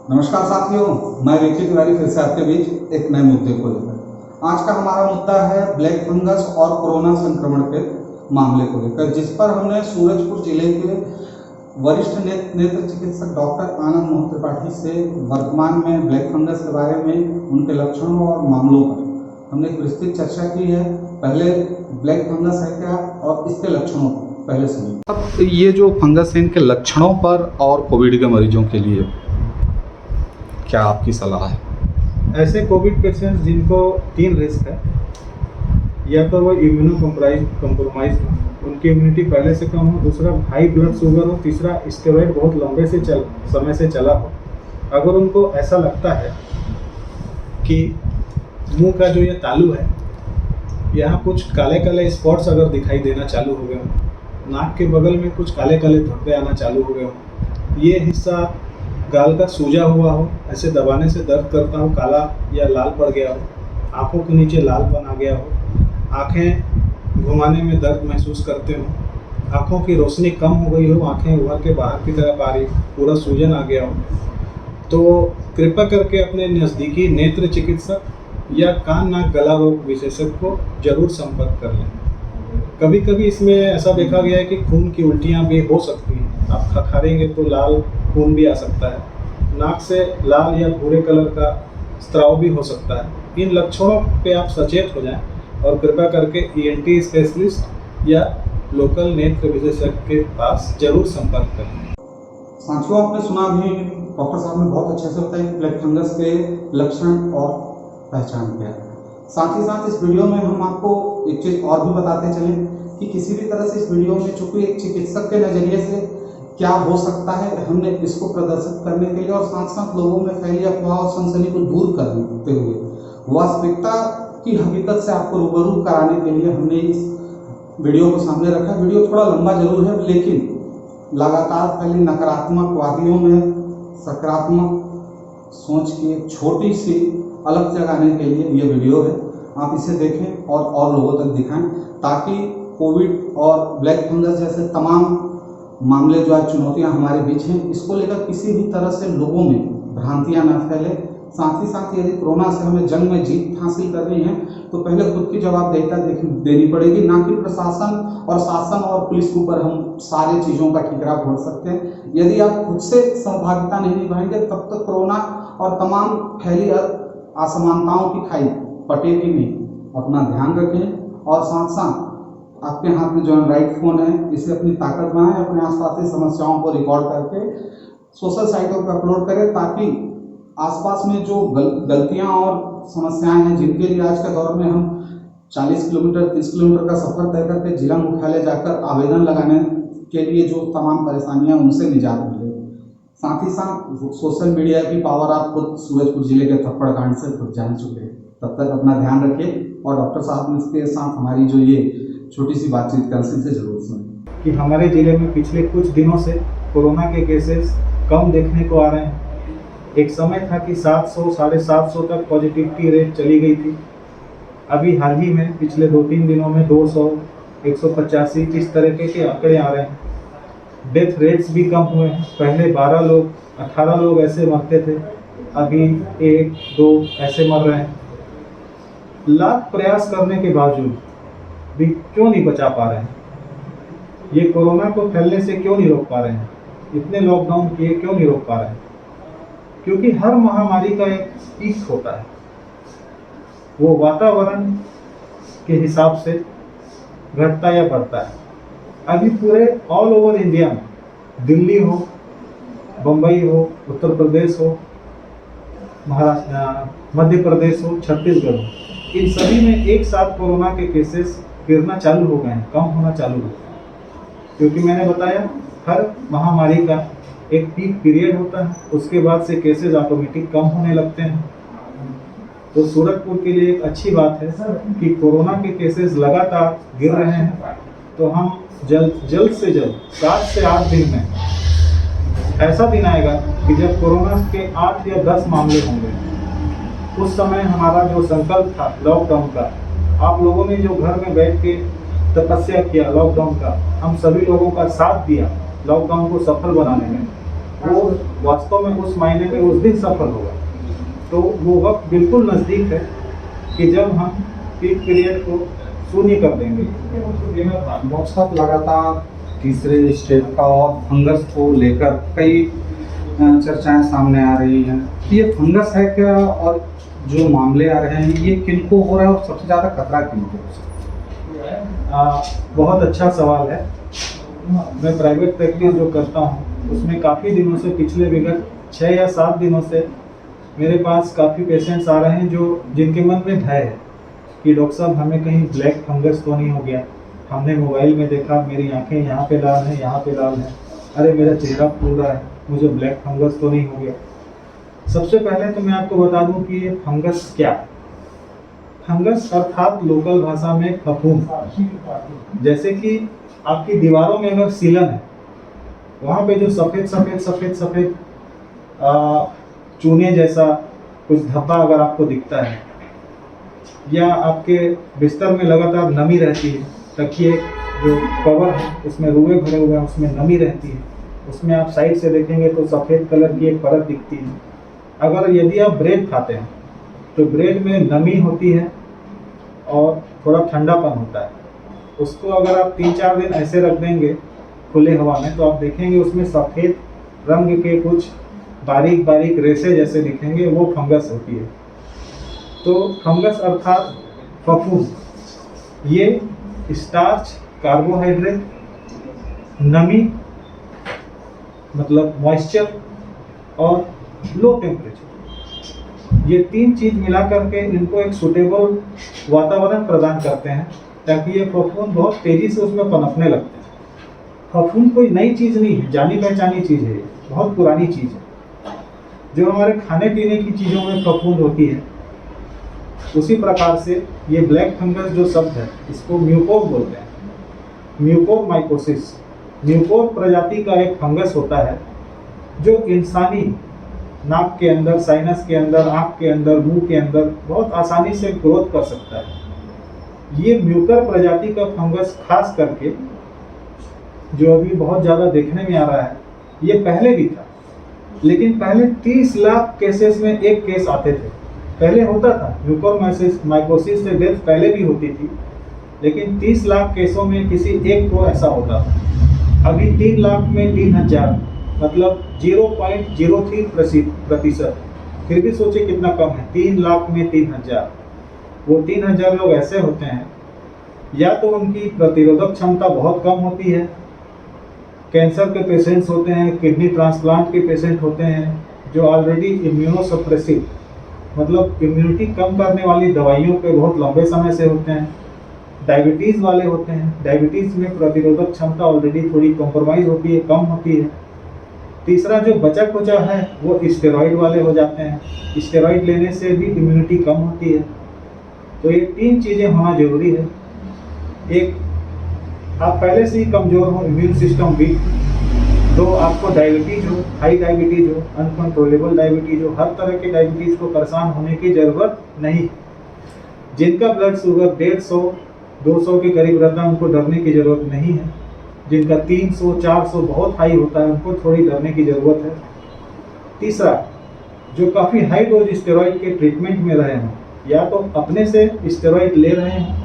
नमस्कार साथियों, मैं विकी तिवारी फिर से आपके बीच एक नए मुद्दे को लेकर। आज का हमारा मुद्दा है ब्लैक फंगस और कोरोना संक्रमण के मामले को लेकर, जिस पर हमने सूरजपुर जिले के वरिष्ठ नेत्र चिकित्सक डॉक्टर आनंद मोहन त्रिपाठी से वर्तमान में ब्लैक फंगस के बारे में, उनके लक्षणों और मामलों पर हमने एक विस्तृत चर्चा की है। पहले ब्लैक फंगस है क्या और इसके लक्षणों पहले सुनिए। अब ये जो फंगस है, इनके लक्षणों पर और कोविड के मरीजों के लिए क्या आपकी सलाह है? ऐसे कोविड पेशेंट्स जिनको 3 रिस्क है, या तो वो इम्यूनो कॉम्प्रोमाइज, उनकी इम्यूनिटी पहले से कम हो, दूसरा हाई ब्लड शुगर हो, तीसरा स्टेरॉइड बहुत लंबे से समय से चला हो। अगर उनको ऐसा लगता है कि मुंह का जो ये तालू है, यहाँ कुछ काले काले स्पॉट्स अगर दिखाई देना चालू हो गए हो, नाक के बगल में कुछ काले काले धब्बे आना चालू हो गए हो, ये हिस्सा गाल का सूजा हुआ हो, ऐसे दबाने से दर्द करता हो, काला या लाल पड़ गया हो, आंखों के नीचे लालपन आ गया हो, आंखें घुमाने में दर्द महसूस करते हो, आंखों की रोशनी कम हो गई हो, आंखें उभर के बाहर की तरफ आ रही, पूरा सूजन आ गया हो, तो कृपया करके अपने नज़दीकी नेत्र चिकित्सक या कान नाक गला रोग विशेषज्ञ को जरूर संपर्क कर लें। कभी कभी इसमें ऐसा देखा गया है कि खून की उल्टियाँ भी हो सकती हैं। आप खखारेंगे तो लाल खून भी आ सकता है, नाक से लाल या भूरे कलर का स्त्राव भी हो सकता है। इन लक्षणों पे आप सचेत हो जाएं और कृपया करके ENT स्पेशलिस्ट या लोकल नेत्र विशेषज्ञ के पास जरूर संपर्क करें। साथियों, आपने सुना भी, डॉक्टर साहब ने बहुत अच्छे से बताया कि ब्लैक फंगस के लक्षण और पहचान क्या है। साथ ही साथ इस वीडियो में हम आपको एक चीज़ और भी बताते चलें कि किसी भी तरह से इस वीडियो में चूंकि एक चिकित्सक के नज़रिए से क्या हो सकता है, हमने इसको प्रदर्शित करने के लिए और साथ साथ लोगों में फैली अफवाह और सनसनी को दूर करते हुए वास्तविकता की हकीकत से आपको रूबरू कराने के लिए हमने इस वीडियो को सामने रखा। वीडियो थोड़ा लंबा जरूर है, लेकिन लगातार फैली नकारात्मक वादियों में सकारात्मक सोच की एक छोटी सी अलग जगाने के लिए ये वीडियो है। आप इसे देखें और लोगों तक दिखाएं, ताकि कोविड और ब्लैक फंगस जैसे तमाम मामले जो आज चुनौतियां हमारे बीच हैं, इसको लेकर किसी भी तरह से लोगों में भ्रांतियां न फैले। साथ ही साथ यदि कोरोना से हमें जंग में जीत हासिल करनी है तो पहले खुद की जवाबदेहिता देनी पड़ेगी, ना कि प्रशासन और शासन और पुलिस के ऊपर हम सारी चीज़ों का ठिकरा फोड़ सकते हैं। यदि आप खुद से सहभागिता नहीं निभाएंगे तब तक कोरोना और तमाम फैली असमानताओं की खाई पटेगी नहीं। अपना ध्यान रखें और साथ साथ आपके हाथ में जो एंड्रॉइड फ़ोन है, इसे अपनी ताकत बनाएं, अपने आसपास की समस्याओं को रिकॉर्ड करके सोशल साइटों पर अपलोड करें, ताकि आसपास में जो गलतियां और समस्याएं हैं, जिनके लिए आज के दौर में हम 40 किलोमीटर 30 किलोमीटर का सफ़र तय करके जिला मुख्यालय जाकर आवेदन लगाने के लिए जो तमाम परेशानियां, उनसे निजात मिले। साथ ही साथ सोशल मीडिया की पावर आप खुद सूरजपुर जिले के थप्पड़ कांड से खुद जान चुके हैं। तब तक अपना ध्यान रखिए और डॉक्टर साहब के साथ हमारी जो ये छोटी सी बातचीत कर से जरूर सुनें कि हमारे ज़िले में पिछले कुछ दिनों से कोरोना के केसेस कम देखने को आ रहे हैं। एक समय था कि 700 750 तक पॉजिटिविटी रेट चली गई थी। अभी हाल ही में पिछले 2-3 दिनों में 200 185 इस तरह के आंकड़े आ रहे हैं। डेथ रेट्स भी कम हुए हैं। पहले 12 लोग 18 लोग ऐसे मरते थे, अभी 1-2 ऐसे मर रहे हैं। लाख प्रयास करने के बावजूद भी क्यों नहीं बचा पा रहे हैं? ये कोरोना को फैलने से क्यों नहीं रोक पा रहे हैं? इतने लॉकडाउन किए क्यों नहीं रोक पा रहे हैं? क्योंकि हर महामारी का एक पीक होता है, वो वातावरण के हिसाब से घटता या बढ़ता है। अभी पूरे ऑल ओवर इंडिया में, दिल्ली हो, बम्बई हो, उत्तर प्रदेश हो, महाराष्ट्र, मध्य प्रदेश हो, छत्तीसगढ़ हो, इन सभी में एक साथ कोरोना के केसेस गिरना चालू हो गए हैं, कम होना चालू हो गए। क्योंकि मैंने बताया, हर महामारी का एक पीक पीरियड होता है, उसके बाद से केसेस ऑटोमेटिक कम होने लगते हैं। तो सूरजपुर के लिए एक अच्छी बात है कि कोरोना के केसेस लगातार गिर रहे हैं। तो हम जल्द से जल्द 7 से 8 दिन में ऐसा दिन आएगा कि जब कोरोना के 8 या 10 मामले होंगे। उस समय हमारा जो संकल्प था लॉकडाउन का, आप लोगों ने जो घर में बैठ के तपस्या किया लॉकडाउन का, हम सभी लोगों का साथ दिया लॉकडाउन को सफल बनाने में, वो वास्तव में उस मायने में उस दिन सफल होगा। तो वो वक्त बिल्कुल नज़दीक है कि जब हम पीक पीरियड को शून्य कर देंगे। डॉक्टर साहब लगातार तीसरे स्टेज का और फंगस को लेकर कई चर्चाएं सामने आ रही हैं। ये फंगस है क्या, और जो मामले आ रहे हैं ये किनको हो रहा है और सबसे ज़्यादा खतरा किनको हो सकता है? बहुत अच्छा सवाल है। मैं प्राइवेट प्रैक्टिस जो करता हूँ उसमें काफ़ी दिनों से, पिछले विगत 6 या 7 दिनों से मेरे पास काफ़ी पेशेंट्स आ रहे हैं जो जिनके मन में भय है कि डॉक्टर साहब हमें कहीं ब्लैक फंगस तो नहीं हो गया, हमने मोबाइल में देखा मेरी आंखें यहाँ पे लाल हैं, यहाँ पे लाल हैं, अरे मेरा चेहरा फूल रहा है, मुझे ब्लैक फंगस तो नहीं हो गया। सबसे पहले तो मैं आपको बता दूं कि ये फंगस क्या है। फंगस अर्थात लोकल भाषा में फफूंद। जैसे कि आपकी दीवारों में अगर सीलन है, वहाँ पे जो सफ़ेद चूने जैसा कुछ धब्बा अगर आपको दिखता है, या आपके बिस्तर में लगातार नमी रहती है, तकिए जो कवर है उसमें रुए भरे हुए हैं, उसमें नमी रहती है, उसमें आप साइड से देखेंगे तो सफ़ेद कलर की एक परत दिखती है। अगर यदि आप ब्रेड खाते हैं तो ब्रेड में नमी होती है और थोड़ा ठंडापन होता है, उसको अगर आप 3-4 दिन ऐसे रख देंगे खुले हवा में तो आप देखेंगे उसमें सफ़ेद रंग के कुछ बारीक बारीक रेशे जैसे दिखेंगे, वो फंगस होती है। तो फंगस अर्थात फफूंद, ये स्टार्च, कार्बोहाइड्रेट, नमी मतलब मॉइस्चर और लो टेम्परेचर, ये 3 चीज़ मिला करके इनको एक सूटेबल वातावरण प्रदान करते हैं ताकि ये फफूंद बहुत तेज़ी से उसमें पनपने लगते हैं। फफूंद कोई नई चीज़ नहीं है, जानी पहचानी चीज़ है, बहुत पुरानी चीज़ है। जो हमारे खाने पीने की चीज़ों में फफूंद होती है, उसी प्रकार से ये ब्लैक फंगस जो शब्द है इसको म्यूकोर बोलते हैं, म्यूकोर माइकोसिस। म्यूकोर प्रजाति का एक फंगस होता है जो इंसानी नाक के अंदर, साइनस के अंदर, आँख के अंदर, मुंह के अंदर बहुत आसानी से ग्रोथ कर सकता है। ये म्यूकर प्रजाति का फंगस खास करके जो अभी बहुत ज़्यादा देखने में आ रहा है, ये पहले भी था, लेकिन पहले 30 लाख केसेस में एक केस आते थे। पहले होता था म्यूकोर माइकोसिस से डेथ पहले भी होती थी, लेकिन 30 लाख केसों में किसी एक को ऐसा होता था। अभी 3 लाख में 3000, मतलब 0.03%। फिर भी सोचिए कितना कम है, 3 लाख में 3000। वो 3000 लोग ऐसे होते हैं या तो उनकी प्रतिरोधक क्षमता बहुत कम होती है, कैंसर के पेशेंट्स होते हैं, किडनी ट्रांसप्लांट के पेशेंट होते हैं जो ऑलरेडी इम्यूनोसप्रेसिव मतलब इम्यूनिटी कम करने वाली दवाइयों पे बहुत लंबे समय से होते हैं, डायबिटीज़ वाले होते हैं, डायबिटीज़ में प्रतिरोधक क्षमता ऑलरेडी थोड़ी कॉम्प्रोमाइज़ होती है, कम होती है। तीसरा जो बचा कुचा है वो स्टेरॉइड वाले हो जाते हैं, स्टेरॉइड लेने से भी इम्यूनिटी कम होती है। तो ये 3 चीज़ें होना जरूरी है। एक, आप पहले से ही कमज़ोर हो, इम्यून सिस्टम वीक। 2, आपको डायबिटीज़ हो, हाई डायबिटीज़ हो, अनकंट्रोलेबल डायबिटीज़ हो, हर तरह के डायबिटीज़ को परेशान होने की ज़रूरत नहीं। जिनका ब्लड शुगर 150-200 के करीब रहता है उनको डरने की ज़रूरत नहीं है। जिनका 300-400 बहुत हाई होता है उनको थोड़ी डरने की ज़रूरत है। तीसरा, जो काफ़ी हाई डोज स्टेरॉइड के ट्रीटमेंट में रहे हैं, या तो अपने से स्टेरॉइड ले रहे हैं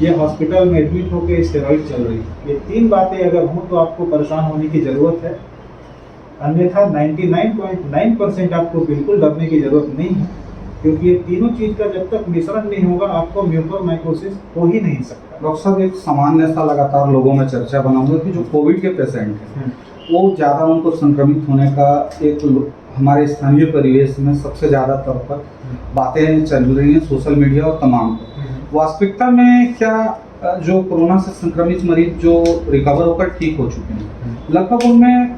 या हॉस्पिटल में एडमिट होकर स्टेरॉइड चल रही है। ये 3 बातें अगर हों तो आपको परेशान होने की ज़रूरत है, अन्यथा 99.9% आपको बिल्कुल डरने की ज़रूरत नहीं है, क्योंकि ये तीनों चीज़ का जब तक मिश्रण नहीं होगा आपको म्यूकोर माइकोसिस हो ही नहीं सकता। डॉक्टर साहब, एक सामान्य सा लगातार लोगों में चर्चा बना हुआ है कि जो कोविड के पेशेंट हैं वो ज़्यादा उनको संक्रमित होने का एक हमारे स्थानीय परिवेश में सबसे ज़्यादा तौर पर बातें चल रही हैं सोशल मीडिया और तमाम पर। वास्तविकता में क्या जो कोरोना से संक्रमित मरीज जो रिकवर होकर ठीक हो चुके हैं, लगभग उनमें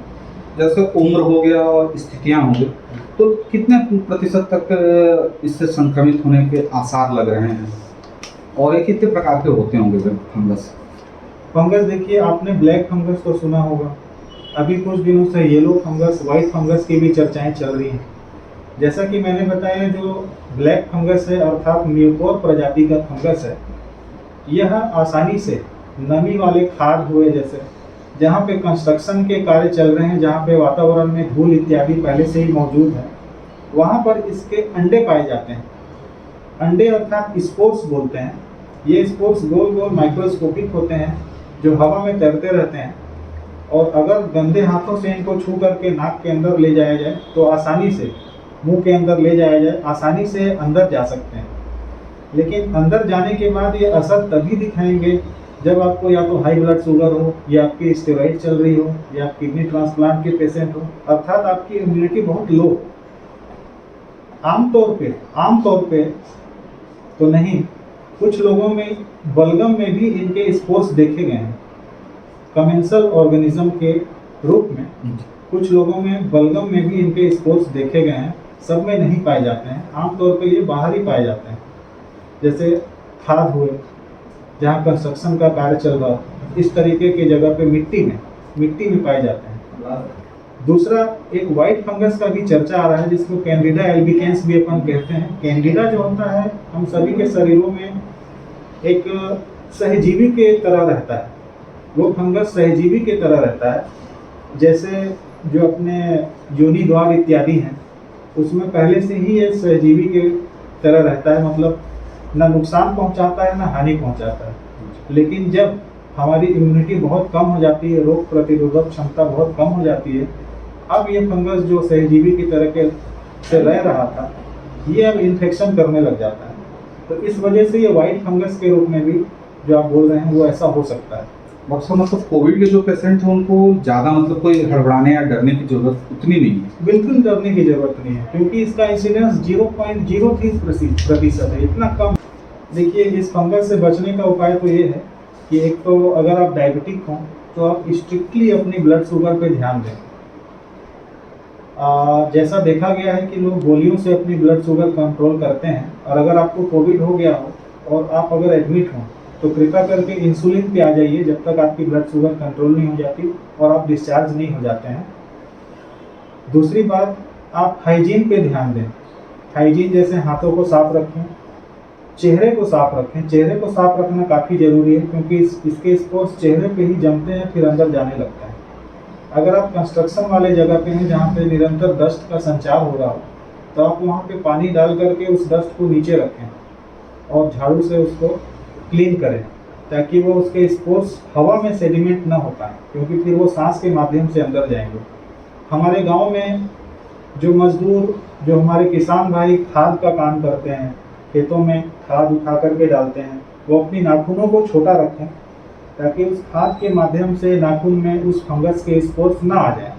जैसे उम्र हो गया और स्थितियाँ हो गई, तो कितने प्रतिशत तक इससे संक्रमित होने के आसार लग रहे हैं, और ये कितने प्रकार के होते होंगे फंगस? फंगस देखिए, आपने ब्लैक फंगस तो सुना होगा, अभी कुछ दिनों से येलो फंगस, वाइट फंगस की भी चर्चाएं चल रही हैं। जैसा कि मैंने बताया, जो ब्लैक फंगस है अर्थात म्यूकोर प्रजाति का फंगस है, यह आसानी से नमी वाले खाद हुए जैसे जहाँ पे कंस्ट्रक्शन के कार्य चल रहे हैं, जहाँ पे वातावरण में धूल इत्यादि पहले से ही मौजूद है, वहाँ पर इसके अंडे पाए जाते हैं। अंडे अर्थात स्पोर्स बोलते हैं। ये स्पोर्स गोल गोल माइक्रोस्कोपिक होते हैं जो हवा में तैरते रहते हैं, और अगर गंदे हाथों से इनको छू करके नाक के अंदर ले जाया जाए तो आसानी से, मुंह के अंदर ले जाया जाए, आसानी से अंदर जा सकते हैं। लेकिन अंदर जाने के बाद ये असर तभी दिखाएंगे जब आपको या तो हाई ब्लड शुगर हो, या आपकी स्टेरॉइड चल रही हो, या आप किडनी ट्रांसप्लांट के पेशेंट हो, अर्थात आपकी इम्यूनिटी बहुत लो। आमतौर पे तो नहीं, कुछ लोगों में बलगम में भी इनके स्पोर्स देखे गए हैं कमेंसल ऑर्गेनिज्म के रूप में। कुछ लोगों में बलगम में भी इनके स्पोर्स देखे गए हैं, सब में नहीं पाए जाते हैं। आमतौर पे ये बाहर ही पाए जाते हैं, जैसे खाद हुए, जहाँ कंस्ट्रक्शन का कार्य चल रहा हो, इस तरीके की जगह पे मिट्टी में पाए जाते हैं। दूसरा, एक वाइट फंगस का भी चर्चा आ रहा है जिसको कैंडिडा एल्बिकेंस भी अपन कहते हैं। कैंडिडा जो होता है, हम सभी के शरीरों में एक सहजीवी के तरह रहता है। वो फंगस सहजीवी के तरह रहता है, जैसे जो अपने योनि द्वार इत्यादि हैं, उसमें पहले से ही ये सहजीवी के तरह रहता है, मतलब ना नुकसान पहुंचाता है ना हानि पहुंचाता है। लेकिन जब हमारी इम्यूनिटी बहुत कम हो जाती है, रोग प्रतिरोधक क्षमता बहुत कम हो जाती है, अब ये फंगस जो सहजीवी की तरह के से रह रहा था, ये अब इन्फेक्शन करने लग जाता है। तो इस वजह से ये वाइट फंगस के रूप में भी जो आप बोल रहे हैं वो ऐसा हो सकता है। डॉक्टर साहब, मतलब कोविड के जो पेशेंट हैं उनको ज़्यादा मतलब कोई हड़बड़ाने या डरने की जरूरत उतनी नहीं है? बिल्कुल डरने की जरूरत नहीं है, क्योंकि इसका इंसिडेंस 0.03% है, इतना कम। देखिए, इस फंगस से बचने का उपाय तो ये है कि एक तो अगर आप डायबिटिक हों तो आप स्ट्रिक्टली अपनी ब्लड शुगर पे ध्यान दें। जैसा देखा गया है कि लोग गोलियों से अपनी ब्लड शुगर कंट्रोल करते हैं, और अगर आपको कोविड हो गया हो और आप अगर एडमिट हों तो कृपया करके इंसुलिन पे आ जाइए जब तक आपकी ब्लड शुगर कंट्रोल नहीं हो जाती और आप डिस्चार्ज नहीं हो जाते हैं। दूसरी बात, आप हाइजीन पे ध्यान दें। हाइजीन जैसे हाथों को साफ रखें, चेहरे को साफ रखें। चेहरे को साफ रखना काफ़ी ज़रूरी है, क्योंकि इसके स्पोर्स चेहरे पे ही जमते हैं, फिर अंदर जाने लगता है। अगर आप कंस्ट्रक्शन वाले जगह पे हैं जहाँ पे निरंतर डस्ट का संचार हो रहा हो, तो आप वहाँ पे पानी डाल करके उस डस्ट को नीचे रखें और झाड़ू से उसको क्लीन करें, ताकि वो उसके स्पोर्स हवा में सेडिमेंट ना हो पाए, क्योंकि फिर वो सांस के माध्यम से अंदर जाएंगे। हमारे गांव में जो मजदूर, जो हमारे किसान भाई खाद का काम करते हैं, खेतों में खाद उठा करके डालते हैं, वो अपनी नाखूनों को छोटा रखें ताकि उस खाद के माध्यम से नाखून में उस फंगस के स्पोर्स ना आ जाए।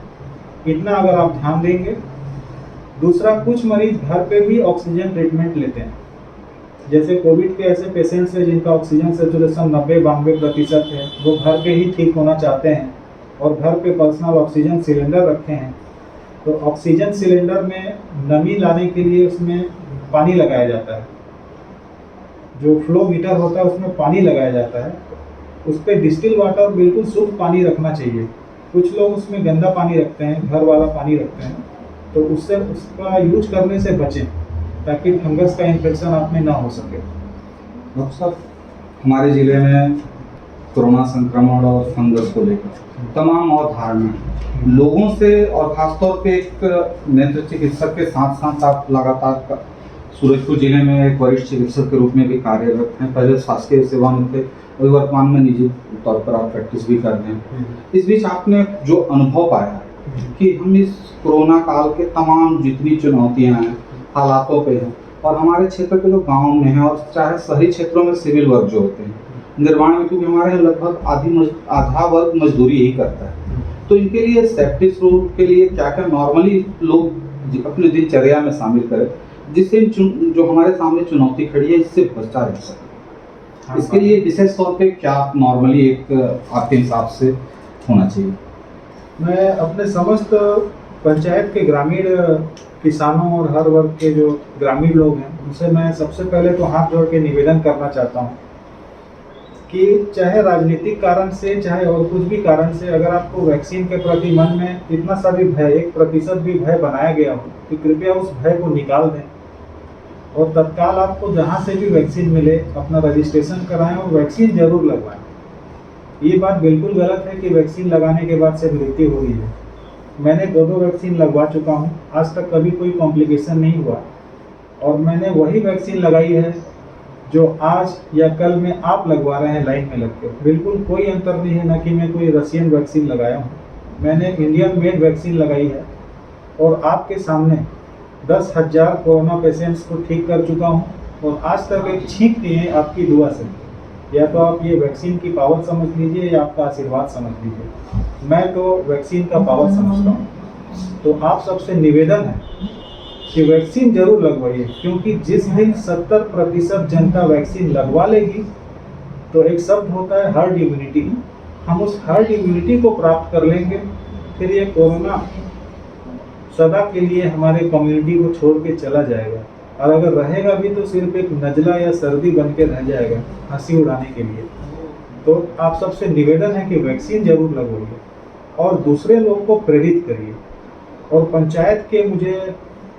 इतना अगर आप ध्यान देंगे। दूसरा, कुछ मरीज घर पे भी ऑक्सीजन ट्रीटमेंट लेते हैं। जैसे कोविड के ऐसे पेशेंट्स हैं जिनका ऑक्सीजन सेचुरेशन 90-92% है, वो घर पे ही ठीक होना चाहते हैं और घर पे पर्सनल ऑक्सीजन सिलेंडर रखे हैं। तो ऑक्सीजन सिलेंडर में नमी लाने के लिए उसमें पानी लगाया जाता है, जो फ्लो मीटर होता है उसमें पानी लगाया जाता है। उस पर डिस्टिल वाटर, बिल्कुल शुद्ध पानी रखना चाहिए। कुछ लोग उसमें गंदा पानी रखते हैं, घर वाला पानी रखते हैं, तो उससे उसका यूज करने से बचें ताकि फंगस का इन्फेक्शन आप में ना हो सके। डॉक्टर साहब, हमारे ज़िले में कोरोना संक्रमण और फंगस को लेकर तमाम अवधारणा लोगों से, और ख़ासतौर पे एक नेत्र चिकित्सक के साथ साथ आप लगातार सूरजपुर जिले में एक वरिष्ठ चिकित्सक के रूप में भी कार्यरत हैं। पहले शासकीय सेवा में थे, अभी वर्तमान में निजी तौर पर आप प्रैक्टिस भी कर रहे हैं। इस बीच आपने जो अनुभव पाया कि हम इस कोरोना काल के तमाम जितनी चुनौतियां हैं, हालातों पे हैं, और हमारे क्षेत्र के जो गांव में हैं और चाहे शहरी क्षेत्रों में सिविल वर्क जो होते हैं निर्माण में, क्योंकि हमारे यहाँ लगभग आधा वर्ग मजदूरी यही करता है, तो इनके लिए सेफ्टी रूल के लिए क्या क्या नॉर्मली लोग अपने दिनचर्या में शामिल करें जिससे जो हमारे सामने चुनौती खड़ी है इससे बचा रह सके? इसके लिए विशेष तौर पे क्या नॉर्मली एक आपके हिसाब से होना चाहिए? मैं अपने समस्त पंचायत के ग्रामीण किसानों और हर वर्ग के जो ग्रामीण लोग हैं उनसे मैं सबसे पहले तो हाथ जोड़ के निवेदन करना चाहता हूँ कि चाहे राजनीतिक कारण से, चाहे और कुछ भी कारण से, अगर आपको वैक्सीन के प्रति मन में इतना सा भी भय, 1% भी भय बनाया गया हो, तो कृपया उस भय को निकाल दें और तत्काल आपको जहाँ से भी वैक्सीन मिले अपना रजिस्ट्रेशन कराएं और वैक्सीन जरूर लगवाएं। ये बात बिल्कुल गलत है कि वैक्सीन लगाने के बाद से मृत्यु हो रही है। मैंने 2 वैक्सीन लगवा चुका हूँ, आज तक कभी कोई कॉम्प्लिकेशन नहीं हुआ, और मैंने वही वैक्सीन लगाई है जो आज या कल में आप लगवा रहे हैं लाइन में लग के। बिल्कुल कोई अंतर नहीं है, ना कि मैं कोई रशियन वैक्सीन लगाया हूँ। मैंने इंडियन मेड वैक्सीन लगाई है और आपके सामने 10,000 कोरोना पेशेंट्स को ठीक कर चुका हूँ, और आज तक एक छींक नहीं है आपकी दुआ से। या तो आप ये वैक्सीन की पावर समझ लीजिए या आपका आशीर्वाद समझ लीजिए। मैं तो वैक्सीन का पावर समझता हूँ। तो आप सबसे निवेदन है कि वैक्सीन जरूर लगवाइए, क्योंकि जिस दिन 70% जनता वैक्सीन लगवा लेगी तो एक शब्द होता है हर्ड इम्यूनिटी। हम उस हर्ड इम्यूनिटी को प्राप्त कर लेंगे, फिर ये कोरोना सदा के लिए हमारे कम्युनिटी को छोड़ के चला जाएगा, और अगर रहेगा भी तो सिर्फ एक नज़ला या सर्दी बन के रह जाएगा हंसी उड़ाने के लिए। तो आप सबसे निवेदन है कि वैक्सीन जरूर लगवाइए और दूसरे लोगों को प्रेरित करिए। और पंचायत के मुझे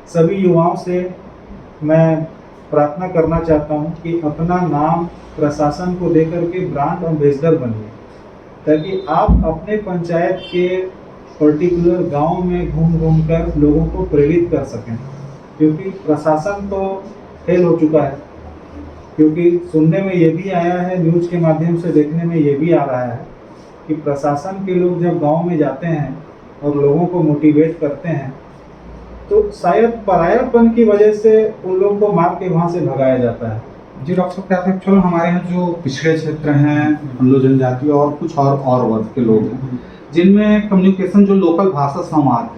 सभी युवाओं से मैं प्रार्थना करना चाहता हूं कि अपना नाम प्रशासन को देकर के ब्रांड एम्बेसडर बनिए, ताकि आप अपने पंचायत के पर्टिकुलर गांव में घूम घूम कर लोगों को प्रेरित कर सकें। क्योंकि प्रशासन तो फेल हो चुका है, क्योंकि सुनने में ये भी आया है, न्यूज़ के माध्यम से देखने में ये भी आ रहा है कि प्रशासन के लोग जब गांव में जाते हैं और लोगों को मोटिवेट करते हैं तो शायद परायापन की वजह से उन लोगों को मार के वहाँ से भगाया जाता है। जी डॉक्टर साहब, क्या थे चलो हमारे यहाँ जो पिछड़े क्षेत्र हैं, हम लोग जनजाति और कुछ और वर्ग के लोग हैं, जिनमें कम्युनिकेशन जो लोकल भाषा संवाद है,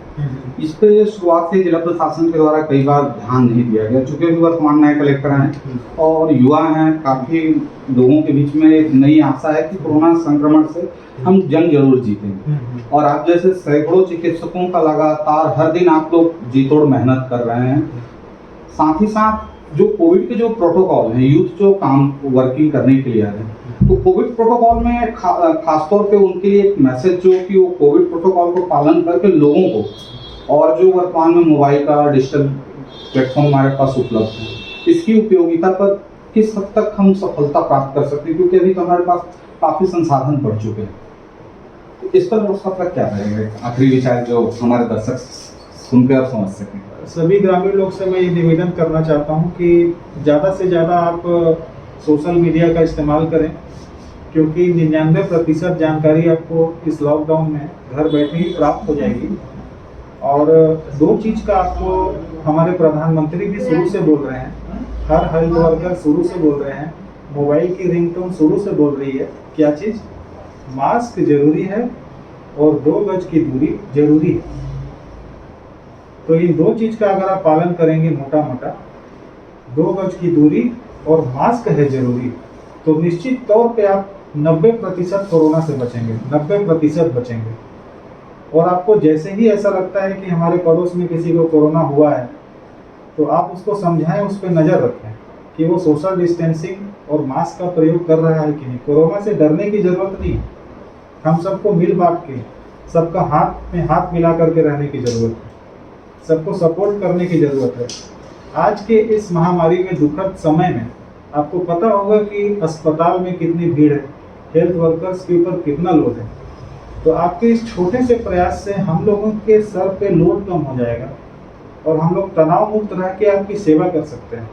इस पे शुरुआत से जिला प्रशासन के द्वारा कई बार ध्यान नहीं दिया गया। चूँकि अभी वर्तमान नए कलेक्टर हैं और युवा हैं, काफ़ी लोगों के बीच में एक नई आशा है कि कोरोना संक्रमण से हम जंग जरूर जीतेंगे। और आप जैसे सैकड़ों चिकित्सकों का लगातार हर दिन आप लोग जी तोड़ मेहनत कर रहे हैं। साथ ही साथ जो कोविड के जो प्रोटोकॉल हैं, यूथ जो काम वर्किंग करने के लिए आ रहे हैं, तो कोविड प्रोटोकॉल में खासतौर पे उनके लिए एक मैसेज जो कि वो कोविड प्रोटोकॉल को पालन करके लोगों को, और जो वर्तमान में मोबाइल का डिजिटल प्लेटफॉर्म हमारे पास उपलब्ध है, इसकी उपयोगिता पर किस हद तक हम सफलता प्राप्त कर सकते हैं, क्योंकि अभी तो हमारे पास काफ़ी संसाधन बढ़ चुके हैं। तो इस पर उसका क्या रहेगा आखिरी विचार जो हमारे दर्शक सुनकर आप समझ सकें? सभी ग्रामीण लोग से मैं ये निवेदन करना चाहता हूँ कि ज़्यादा से ज़्यादा आप सोशल मीडिया का इस्तेमाल करें, क्योंकि 99% जानकारी आपको इस लॉकडाउन में घर बैठे ही प्राप्त हो जाएगी। और 2 चीज़ का आपको हमारे प्रधानमंत्री भी शुरू से बोल रहे हैं, हर हेल्थ वर्कर शुरू से बोल रहे हैं, मोबाइल की रिंगटोन शुरू से बोल रही है, क्या चीज़? मास्क जरूरी है और 2 गज की दूरी जरूरी है। तो इन 2 चीज़ का अगर आप पालन करेंगे, मोटा मोटा 2 गज की दूरी और मास्क है जरूरी, तो निश्चित तौर पे आप 90% कोरोना से बचेंगे, 90% बचेंगे। और आपको जैसे ही ऐसा लगता है कि हमारे पड़ोस में किसी को कोरोना हुआ है, तो आप उसको समझाएं, उस पर नज़र रखें कि वो सोशल डिस्टेंसिंग और मास्क का प्रयोग कर रहा है कि नहीं। कोरोना से डरने की ज़रूरत नहीं, हम सबको मिल बांट के, सबका हाथ में हाथ मिला करके रहने की ज़रूरत है, सबको सपोर्ट करने की ज़रूरत है। आज के इस महामारी में, दुखद समय में, आपको पता होगा कि अस्पताल में कितनी भीड़ है, हेल्थ वर्कर्स के ऊपर कितना लोड है। तो आपके इस छोटे से प्रयास से हम लोगों के सर पे लोड कम हो जाएगा और हम लोग तनाव मुक्त रह के आपकी सेवा कर सकते हैं।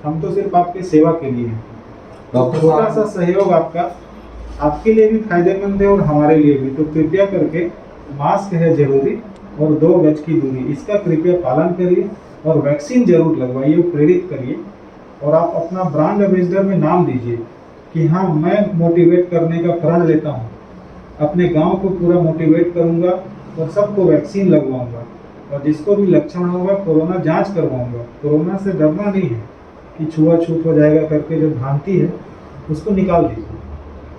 हम तो सिर्फ आपकी सेवा के लिए हैं। तो थोड़ा सा सहयोग आपका आपके लिए भी फायदेमंद है और हमारे लिए भी। तो कृपया करके मास्क है जरूरी और 2 गज की दूरी, इसका कृपया पालन करिए और वैक्सीन जरूर लगवाइए, प्रेरित करिए। और आप अपना ब्रांड एम्बेसडर में नाम दीजिए कि हाँ, मैं मोटिवेट करने का प्रण लेता हूँ, अपने गांव को पूरा मोटिवेट करूँगा और सबको वैक्सीन लगवाऊँगा, और जिसको भी लक्षण होगा कोरोना जांच करवाऊँगा। कोरोना से डरना नहीं है कि छुआछूत हो जाएगा करके जो भ्रांति है उसको निकाल दीजिए,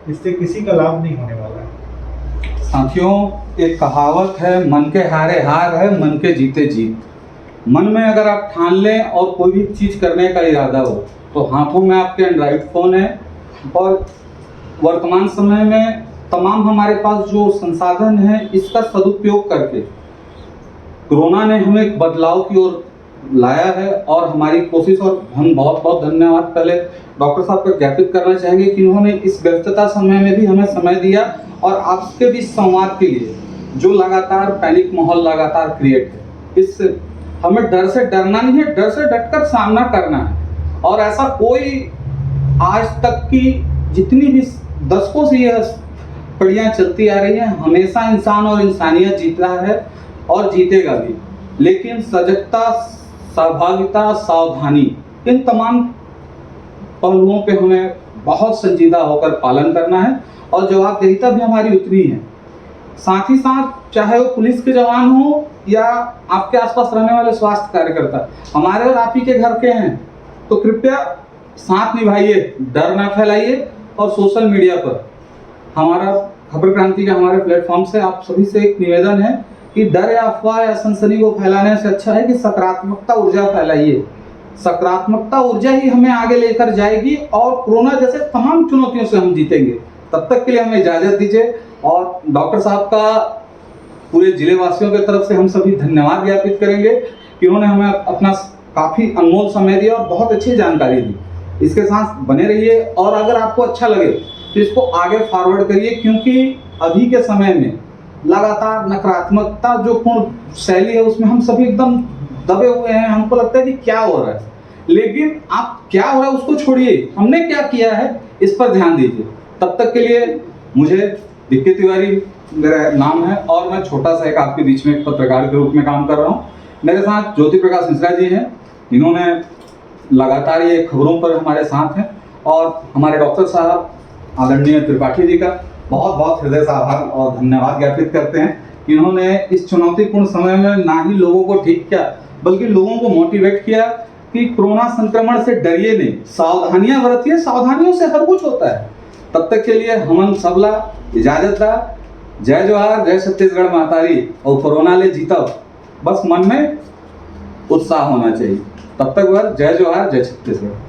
इससे किसी का लाभ नहीं होने वाला है। साथियों, एक कहावत है, मन के हारे हार है, मन के जीते जीत। मन में अगर आप ठान लें और कोई भी चीज़ करने का इरादा हो, तो हाथों में आपके एंड्रॉइड फ़ोन है, और वर्तमान समय में तमाम हमारे पास जो संसाधन है, इसका सदुपयोग करके कोरोना ने हमें एक बदलाव की ओर लाया है और हमारी कोशिश, और हम बहुत बहुत धन्यवाद पहले डॉक्टर साहब को ज्ञापित करना चाहेंगे कि उन्होंने इस व्यस्तता समय में भी हमें समय दिया और आपके बीच संवाद के लिए जो लगातार पैनिक माहौल लगातार क्रिएट है, इससे हमें डर से डरना नहीं है, डर से डटकर सामना करना है। और ऐसा कोई आज तक की जितनी भी दशकों से यह कड़ियाँ चलती आ रही हैं, हमेशा इंसान और इंसानियत जीत रहा है और जीतेगा भी। लेकिन सजगता, सहभागिता, सावधानी, इन तमाम पहलुओं पे हमें बहुत संजीदा होकर पालन करना है और जवाबदेहिता भी हमारी उतनी है। साथ ही साथ चाहे वो पुलिस के जवान हो या आपके आसपास रहने वाले स्वास्थ्य कार्यकर्ता हमारे और आप ही के घर के हैं, तो कृपया साथ निभाइए, डर ना फैलाइए। और सोशल मीडिया पर हमारा खबर क्रांति के हमारे प्लेटफॉर्म से आप सभी से एक निवेदन है कि डर या अफवाह या सनसनी को फैलाने से अच्छा है कि सकारात्मकता ऊर्जा फैलाइए। सकारात्मकता ऊर्जा ही हमें आगे लेकर जाएगी और कोरोना जैसे तमाम चुनौतियों से हम जीतेंगे। तब तक के लिए हमें इजाजत दीजिए और डॉक्टर साहब का पूरे जिले वासियों की तरफ से हम सभी धन्यवाद ज्ञापित करेंगे कि उन्होंने हमें अपना काफ़ी अनमोल समय दिया और बहुत अच्छी जानकारी दी। इसके साथ बने रहिए और अगर आपको अच्छा लगे तो इसको आगे फॉरवर्ड करिए, क्योंकि अभी के समय में लगातार नकारात्मकता जो पूर्ण शैली है उसमें हम सभी एकदम दबे हुए हैं। हमको लगता है कि क्या हो रहा है, लेकिन आप क्या हो रहा है उसको छोड़िए, हमने क्या किया है इस पर ध्यान दीजिए। तब तक के लिए मुझे विक्की तिवारी मेरा नाम है और मैं छोटा सा एक आपके बीच में पत्रकार के रूप में काम कर रहा हूँ। मेरे साथ ज्योति प्रकाश मिश्रा जी हैं, इन्होंने लगातार ये खबरों पर हमारे साथ हैं, और हमारे डॉक्टर साहब आदरणीय त्रिपाठी जी का बहुत बहुत हृदय से आभार और धन्यवाद ज्ञापित करते हैं कि इन्होंने इस चुनौतीपूर्ण समय में ना ही लोगों को ठीक किया बल्कि लोगों को मोटिवेट किया कि कोरोना संक्रमण से डरिए नहीं, सावधानियां बरतिए, सावधानियों से हर कुछ होता है। तब तक के लिए हमन सबला इजाजत दा। जय जोहार, जय छत्तीसगढ़ मातारी, और कोरोना ले जीतब, बस मन में उत्साह होना चाहिए। तब तक वह जय जोहार, जय छत्तीसगढ़।